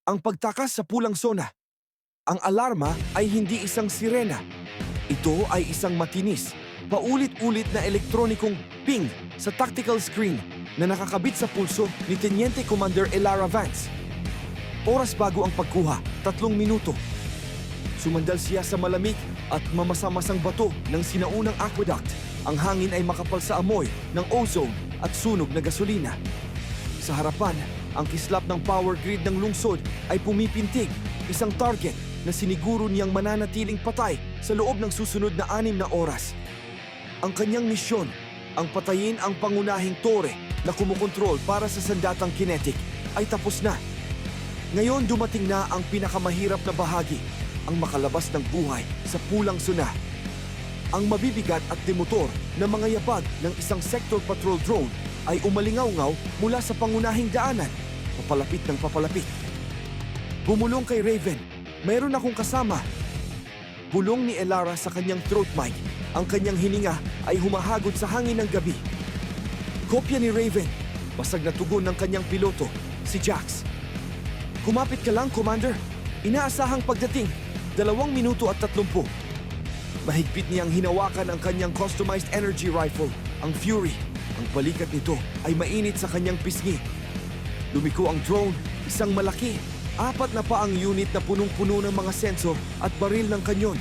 Ang pagtakas sa pulang sona. Ang alarma ay hindi isang sirena. Ito ay isang matinis, paulit-ulit na elektronikong ping sa tactical screen na nakakabit sa pulso ni Teniente Commander Elara Vance. Oras bago ang pagkuha, 3 minuto. Sumandal siya sa malamig at mamasa-masang bato ng sinaunang aqueduct. Ang hangin ay makapal sa amoy ng ozone at sunog na gasolina. Sa harapan, ang kislap ng power grid ng lungsod ay pumipintig, isang target na siniguro niyang mananatiling patay sa loob ng susunod na 6 na oras. Ang kanyang misyon, ang patayin ang pangunahing tore na kumukontrol para sa sandatang kinetic, ay tapos na. Ngayon dumating na ang pinakamahirap na bahagi, ang makalabas ng buhay sa pulang sona. Ang mabibigat at demotor na mga yabag ng isang sector patrol drone ay umalingaw-ngaw mula sa pangunahing daanan, papalapit ng papalapit. Bumulong kay Raven, mayroon akong kasama. Bulong ni Elara sa kanyang throat mic, ang kanyang hininga ay humahagod sa hangin ng gabi. Kopya ni Raven, basag na tugon ng kanyang piloto, si Jax. Kumapit ka lang, Commander. Inaasahang pagdating, 2 minuto at 30. Mahigpit niyang hinawakan ang kanyang customized energy rifle, ang Fury. Ang balikat nito ay mainit sa kanyang pisngi. Lumiko ang drone, isang malaki, 4 na paang unit na punong-puno ng mga sensor at baril ng kanyon.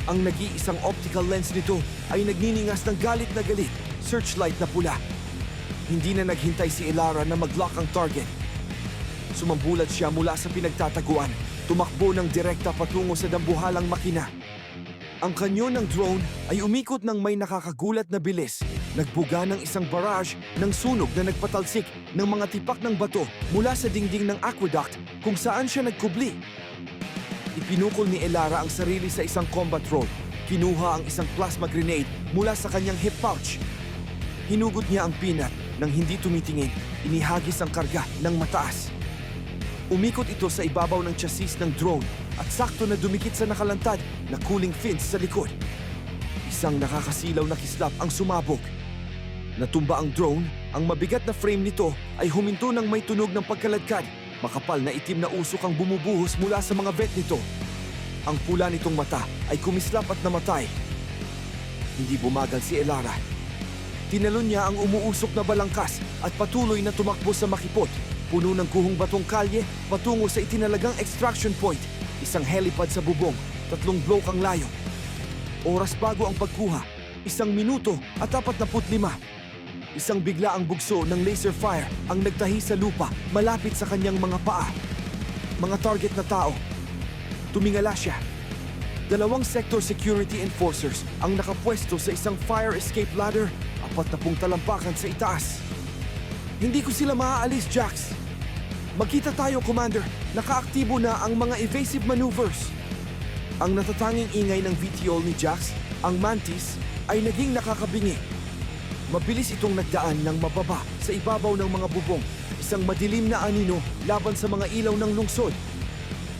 Ang nag-iisang optical lens nito ay nagniningas ng galit na galit, searchlight na pula. Hindi na naghintay si Elara na mag-lock ang target. Sumambulat siya mula sa pinagtataguan, tumakbo ng direkta patungo sa dambuhalang makina. Ang kanyon ng drone ay umikot ng may nakakagulat na bilis. Nagbuga ng isang barrage ng sunog na nagpatalsik ng mga tipak ng bato mula sa dingding ng aqueduct kung saan siya nagkubli. Ipinukol ni Elara ang sarili sa isang combat roll. Kinuha ang isang plasma grenade mula sa kanyang hip pouch. Hinugot niya ang peanut nang hindi tumitingin. Inihagis ang karga ng mataas. Umikot ito sa ibabaw ng chassis ng drone at sakto na dumikit sa nakalantad na cooling fins sa likod. Isang nakakasilaw na kislap ang sumabog. Natumba ang drone, ang mabigat na frame nito ay huminto ng may tunog ng pagkaladkad. Makapal na itim na usok ang bumubuhos mula sa mga vent nito. Ang pula nitong mata ay kumislap at namatay. Hindi bumagal si Elara. Tinalon niya ang umuusok na balangkas at patuloy na tumakbo sa makipot, puno ng guhong batong kalye patungo sa itinalagang extraction point, isang helipad sa bubong, 3 block ang layo. Oras bago ang pagkuha, 1 minuto at 45. Isang biglaang bugso ng laser fire ang nagtahi sa lupa malapit sa kanyang mga paa. Mga target na tao. Tumingala siya. 2 sector security enforcers ang nakapwesto sa isang fire escape ladder, 40 talampakan sa itaas. Hindi ko sila maaalis, Jax. Magkita tayo, Commander. Nakaaktibo na ang mga evasive maneuvers. Ang natatanging ingay ng VTOL ni Jax, ang Mantis, ay naging nakakabingi. Mabilis itong nagdaan ng mababa sa ibabaw ng mga bubong, isang madilim na anino laban sa mga ilaw ng lungsod.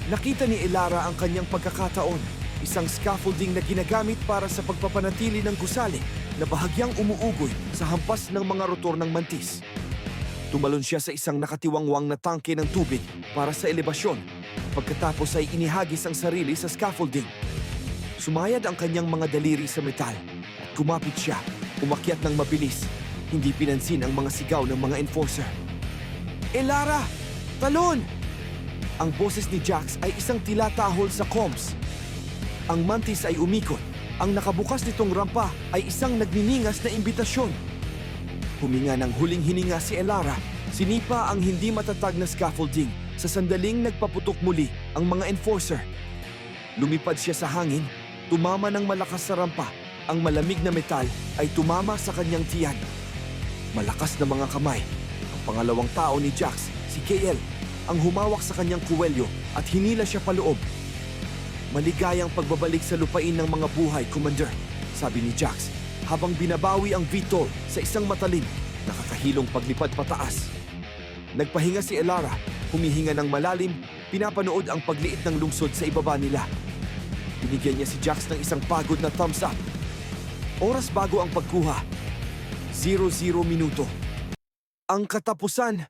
Nakita ni Elara ang kanyang pagkakataon, isang scaffolding na ginagamit para sa pagpapanatili ng gusali na bahagyang umuugoy sa hampas ng mga rotor ng Mantis. Tumalon siya sa isang nakatiwangwang na tangke ng tubig para sa elevasyon. Pagkatapos ay inihagis ang sarili sa scaffolding. Sumayad ang kanyang mga daliri sa metal at kumapit siya. Umakyat ng mabilis, hindi pinansin ang mga sigaw ng mga enforcer. Elara! Talon! Ang boses ni Jax ay isang tilatahol sa comms. Ang Mantis ay umikot. Ang nakabukas nitong rampa ay isang nagniningas na imbitasyon. Huminga ng huling hininga si Elara, sinipa ang hindi matatag na scaffolding. Sa sandaling nagpaputok muli ang mga enforcer. Lumipad siya sa hangin, tumama ng malakas sa rampa. Ang malamig na metal ay tumama sa kanyang tiyan. Malakas na mga kamay. Ang pangalawang tao ni Jax, si KL, ang humawak sa kanyang kuwelyo at hinila siya paloob. Maligayang pagbabalik sa lupain ng mga buhay, Commander, sabi ni Jax, habang binabawi ang VTOL sa isang matalim, nakakahilong paglipad pataas. Nagpahinga si Elara, humihinga ng malalim, pinapanood ang pagliit ng lungsod sa ibaba nila. Binigyan niya si Jax ng isang pagod na thumbs up. Oras bago ang pagkuha, 00 minuto. Ang katapusan,